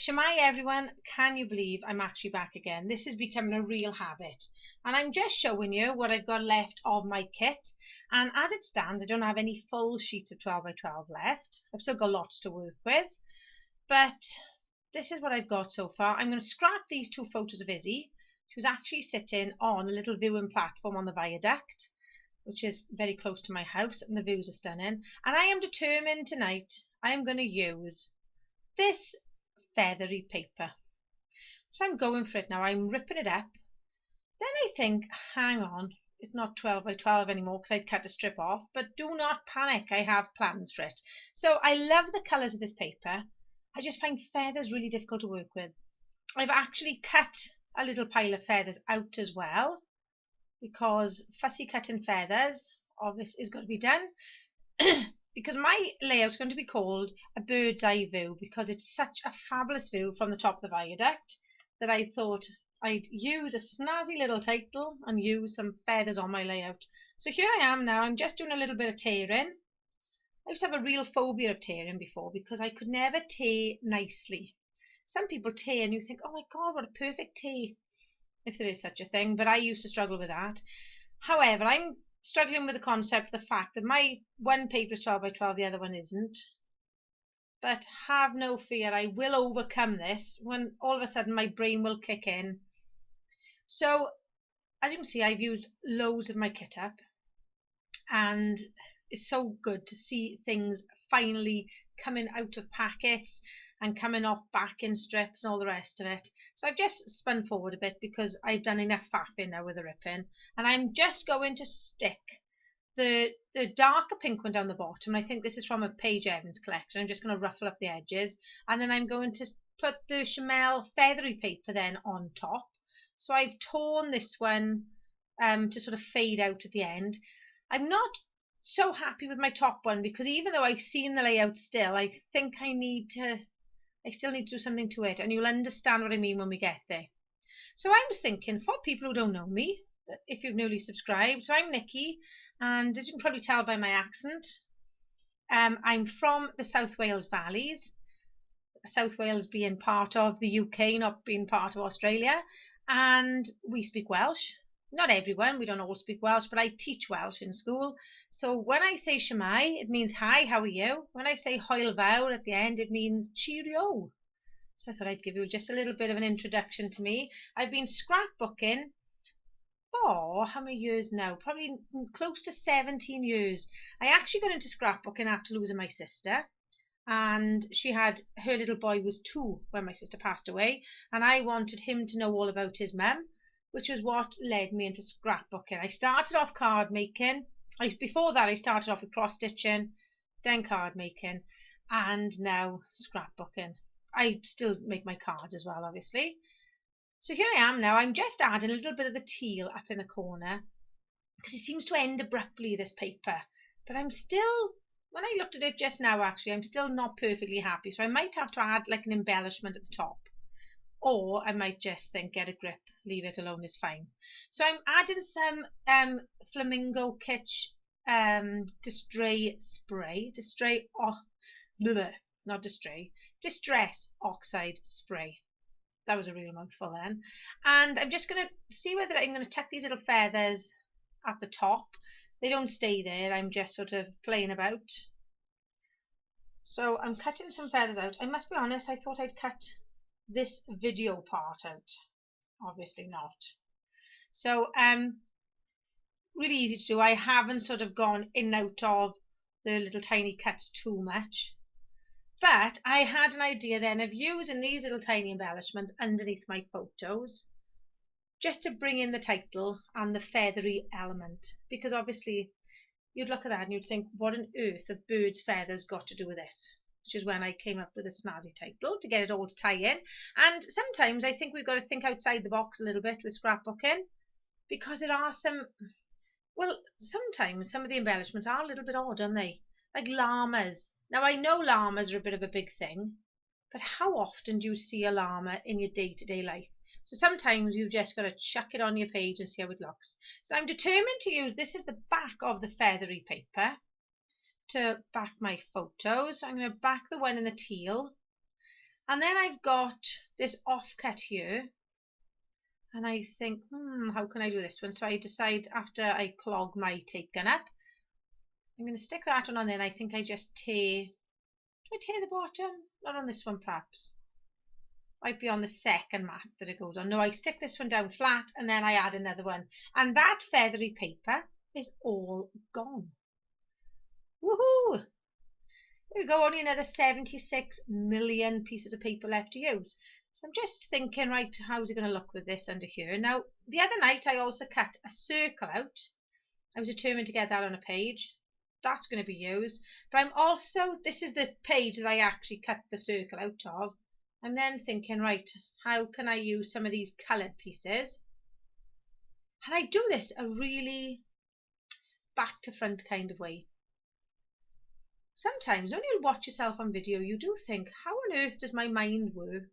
Shemai everyone, can you believe I'm actually back again? This is becoming a real habit, and I'm just showing you what I've got left of my kit. And as it stands, I don't have any full sheets of 12 by 12 left. I've still got lots to work with, but this is what I've got so far. I'm going to scrap these two photos of Izzy. She was actually sitting on a little viewing platform on the viaduct, which is very close to my house, and the views are stunning. And I am determined tonight I am going to use this feathery paper. So I'm going for it now. I'm ripping it up. Then I think, hang on, it's not 12 by 12 anymore because I'd cut a strip off, but do not panic, I have plans for it. So I love the colours of this paper. I just find feathers really difficult to work with. I've actually cut a little pile of feathers out as well, because fussy cutting feathers obviously is going to be done. Because my layout is going to be called a bird's eye view, because it's such a fabulous view from the top of the viaduct that I thought I'd use a snazzy little title and use some feathers on my layout. So here I am now. I'm just doing a little bit of tearing. I used to have a real phobia of tearing before because I could never tear nicely. Some people tear and you think, oh my god, what a perfect tear, if there is such a thing, but I used to struggle with that. However, I'm struggling with the concept of the fact that my one paper is 12 by 12, the other one isn't. But have no fear, I will overcome this when all of a sudden my brain will kick in. So, as you can see, I've used loads of my kit up, and it's so good to see things finally coming out of packets and coming off backing strips and all the rest of it. So I've just spun forward a bit because I've done enough faffing now with the ripping, and I'm just going to stick the darker pink one down the bottom. I think this is from a Paige Evans collection. I'm just going to ruffle up the edges, and then I'm going to put the Chamel feathery paper then on top. So I've torn this one to sort of fade out at the end. I'm not so happy with my top one because even though I've seen the layout still, I think I still need to do something to it, and you'll understand what I mean when we get there. So I was thinking, for people who don't know me, if you've newly subscribed, so I'm Nikki, and as you can probably tell by my accent, I'm from the South Wales Valleys, South Wales being part of the UK, not being part of Australia, and we speak Welsh. Not everyone, we don't all speak Welsh, but I teach Welsh in school. So when I say Shemai, it means hi, how are you? When I say Hwyl fawr at the end, it means cheerio. So I thought I'd give you just a little bit of an introduction to me. I've been scrapbooking for how many years now? Probably close to 17 years. I actually got into scrapbooking after losing my sister. And her little boy was 2 when my sister passed away, and I wanted him to know all about his mum, which was what led me into scrapbooking. I started off card making. Before that I started off with cross stitching, then card making, and now scrapbooking. I still make my cards as well, obviously. So here I am now. I'm just adding a little bit of the teal up in the corner because it seems to end abruptly, this paper, but I'm still, when I looked at it just now, actually I'm still not perfectly happy, so I might have to add like an embellishment at the top. Or I might just think, get a grip, leave it alone is fine. So I'm adding some Flamingo Kitsch Distress Oxide Spray. That was a real mouthful then. And I'm just going to see whether I'm going to tuck these little feathers at the top. They don't stay there, I'm just sort of playing about. So I'm cutting some feathers out. I must be honest, I thought I'd cut this video part out. Obviously not. So really easy to do. I haven't sort of gone in and out of the little tiny cuts too much, but I had an idea then of using these little tiny embellishments underneath my photos just to bring in the title and the feathery element, because obviously you'd look at that and you'd think, what on earth have birds' feathers got to do with this? Which is when I came up with a snazzy title to get it all to tie in. And sometimes I think we've got to think outside the box a little bit with scrapbooking, because there are sometimes some of the embellishments are a little bit odd, aren't they? Like llamas. Now I know llamas are a bit of a big thing, but how often do you see a llama in your day-to-day life? So sometimes you've just got to chuck it on your page and see how it looks. So I'm determined to use, this is the back of the feathery paper, to back my photos. So I'm going to back the one in the teal, And then I've got this offcut here, and I think, how can I do this one? So I decide after I clog my tape gun up, I'm going to stick that one on there. And I think I just tear. Do I tear the bottom? Not on this one, perhaps. Might be on the second mat that it goes on. No, I stick this one down flat and then I add another one. And that feathery paper is all gone. Woohoo! There we go, only another 76 million pieces of paper left to use. So I'm just thinking, right, how's it going to look with this under here? Now, the other night I also cut a circle out. I was determined to get that on a page. That's going to be used. But I'm also, this is the page that I actually cut the circle out of. I'm then thinking, right, how can I use some of these coloured pieces? And I do this a really back to front kind of way. Sometimes when you watch yourself on video, you do think, how on earth does my mind work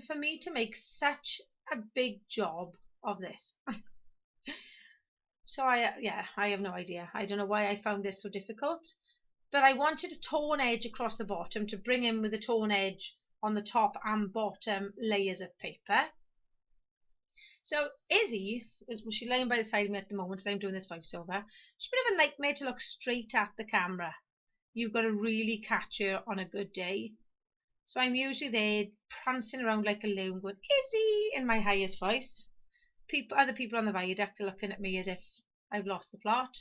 for me to make such a big job of this? So I have no idea. I don't know why I found this so difficult, but I wanted a torn edge across the bottom to bring in with the torn edge on the top and bottom layers of paper. So Izzy, she's laying by the side of me at the moment as I'm doing this voiceover. She's a bit of a nightmare to look straight at the camera. You've got to really catch her on a good day. So I'm usually there prancing around like a loon going, Izzy, in my highest voice. Other people on the viaduct are looking at me as if I've lost the plot.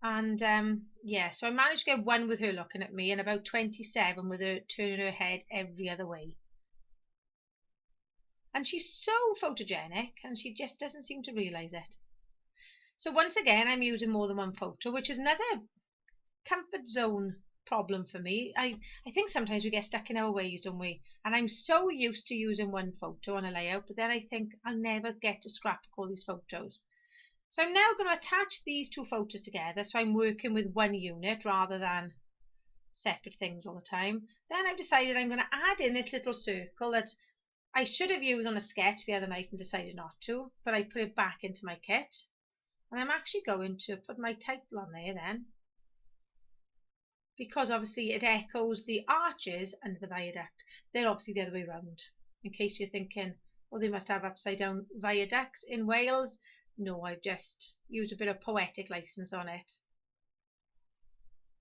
And so I managed to get one with her looking at me and about 27 with her turning her head every other way. And she's so photogenic and she just doesn't seem to realise it. So once again, I'm using more than one photo, which is another comfort zone problem for me. I think sometimes we get stuck in our ways, don't we? And I'm so used to using one photo on a layout, but then I think I'll never get to scrapbook all these photos. So I'm now going to attach these two photos together, so I'm working with one unit rather than separate things all the time. Then I've decided I'm going to add in this little circle that I should have used on a sketch the other night and decided not to, but I put it back into my kit. And I'm actually going to put my title on there then, because obviously it echoes the arches under the viaduct. They're obviously the other way around. In case you're thinking, well, they must have upside down viaducts in Wales. No, I've just used a bit of poetic license on it.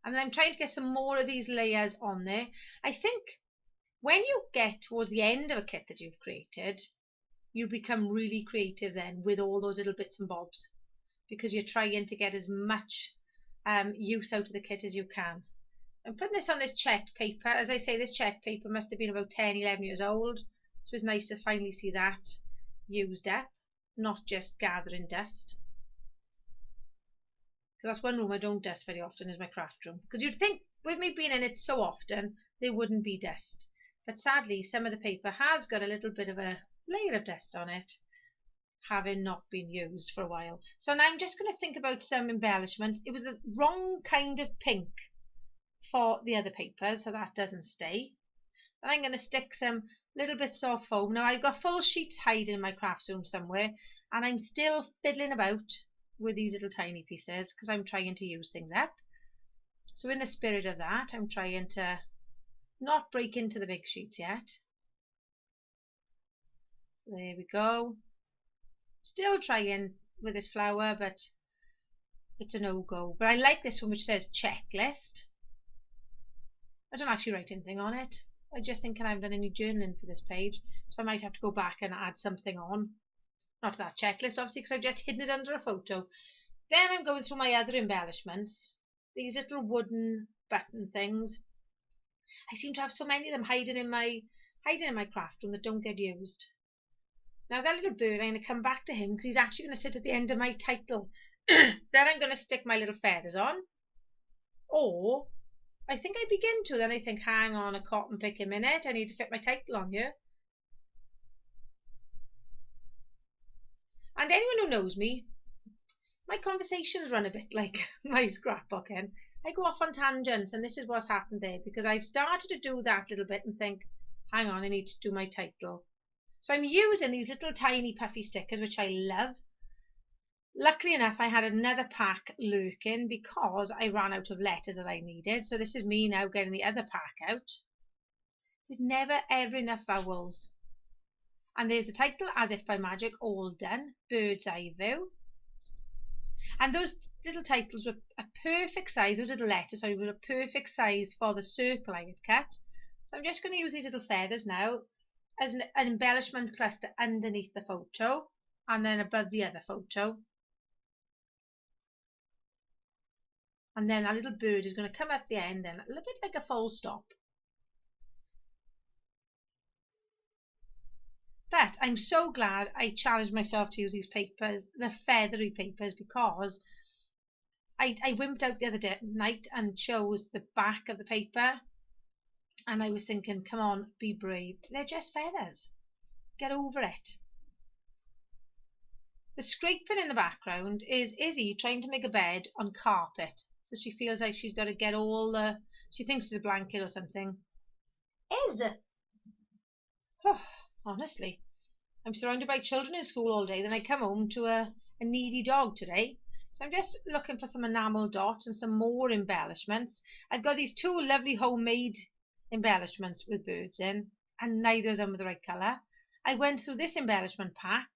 And then I'm trying to get some more of these layers on there. I think when you get towards the end of a kit that you've created, you become really creative then with all those little bits and bobs, because you're trying to get as much use out of the kit as you can. I'm putting this on this checked paper. As I say, this checked paper must have been about 10, 11 years old. So it's nice to finally see that used up, not just gathering dust. Because that's one room I don't dust very often, is my craft room. Because you'd think with me being in it so often, there wouldn't be dust. But sadly, some of the paper has got a little bit of a layer of dust on it, having not been used for a while. So now I'm just going to think about some embellishments. It was the wrong kind of pink for the other papers, so that doesn't stay. And I'm going to stick some little bits of foam. Now I've got full sheets hiding in my craft room somewhere, and I'm still fiddling about with these little tiny pieces because I'm trying to use things up. So in the spirit of that, I'm trying to not break into the big sheets yet. So there we go. Still trying with this flower, but it's a no-go. But I like this one which says checklist. I don't actually write anything on it. I just think, I haven't done any journaling for this page, so I might have to go back and add something on. Not to that checklist, obviously, because I've just hidden it under a photo. Then I'm going through my other embellishments. These little wooden button things. I seem to have so many of them hiding in my craft room that don't get used. Now that little bird, I'm going to come back to him because he's actually going to sit at the end of my title. Then I'm going to stick my little feathers on. Or I think I begin to, then I think, hang on a cotton pick a minute, I need to fit my title on here. And anyone who knows me, my conversations run a bit like my scrapbooking. I go off on tangents, and this is what's happened there, because I've started to do that little bit and think, hang on, I need to do my title. So I'm using these little tiny puffy stickers, which I love. Luckily enough, I had another pack lurking because I ran out of letters that I needed. So this is me now getting the other pack out. There's never ever enough vowels. And there's the title, As If by Magic, all done, Bird's Eye View. And those little titles were a perfect size, those little letters, sorry, were a perfect size for the circle I had cut. So I'm just going to use these little feathers now as an embellishment cluster underneath the photo and then above the other photo. And then our little bird is going to come up the end then, a little bit like a full stop. But I'm so glad I challenged myself to use these papers, the feathery papers, because I wimped out the other night and chose the back of the paper. And I was thinking, come on, be brave. They're just feathers. Get over it. The scraping in the background is Izzy trying to make a bed on carpet. So she feels like she's got to get all the... She thinks it's a blanket or something. Oh, honestly, I'm surrounded by children in school all day. Then I come home to a needy dog today. So I'm just looking for some enamel dots and some more embellishments. I've got these two lovely homemade embellishments with birds in, and neither of them were the right colour. I went through this embellishment pack,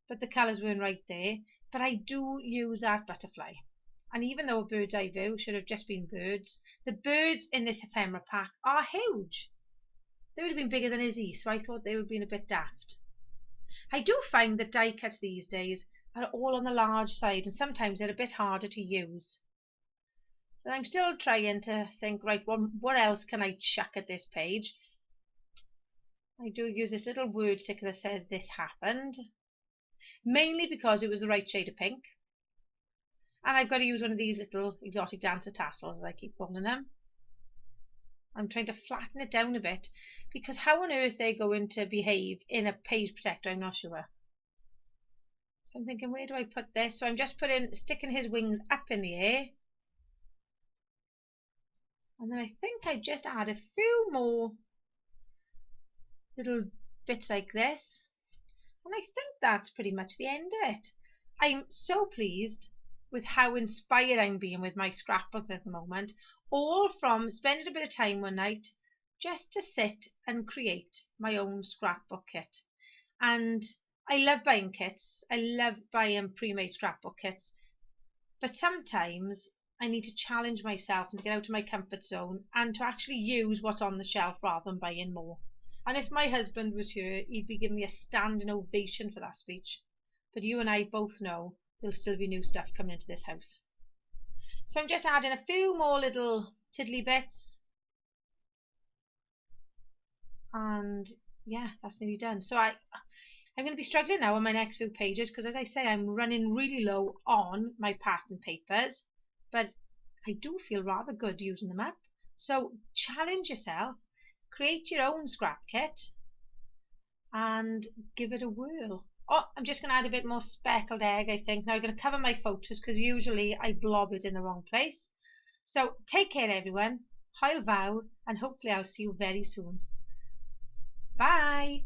but the colours weren't right there. But I do use that butterfly. And even though a bird's eye view should have just been birds, the birds in this ephemera pack are huge. They would have been bigger than Izzy, so I thought they would have been a bit daft. I do find that die cuts these days are all on the large side, and sometimes they're a bit harder to use. So I'm still trying to think, right, what else can I chuck at this page? I do use this little word sticker that says this happened, mainly because it was the right shade of pink. And I've got to use one of these little exotic dancer tassels, as I keep calling them. I'm trying to flatten it down a bit, because how on earth they're going to behave in a page protector, I'm not sure. So I'm thinking, where do I put this? So I'm just sticking his wings up in the air. And then I think I just add a few more little bits like this. And I think that's pretty much the end of it. I'm so pleased with how inspired I'm being with my scrapbook at the moment, all from spending a bit of time one night just to sit and create my own scrapbook kit. And I love buying kits. I love buying pre-made scrapbook kits. But sometimes I need to challenge myself and to get out of my comfort zone and to actually use what's on the shelf rather than buying more. And if my husband was here, he'd be giving me a standing ovation for that speech. But you and I both know there'll still be new stuff coming into this house. So I'm just adding a few more little tiddly bits. And yeah, that's nearly done. So I'm going to be struggling now on my next few pages because, as I say, I'm running really low on my pattern papers, but I do feel rather good using them up. So challenge yourself, create your own scrap kit and give it a whirl. Oh, I'm just going to add a bit more speckled egg, I think. Now I'm going to cover my photos because usually I blob it in the wrong place. So take care, everyone. Hwyl fawr, and hopefully I'll see you very soon. Bye!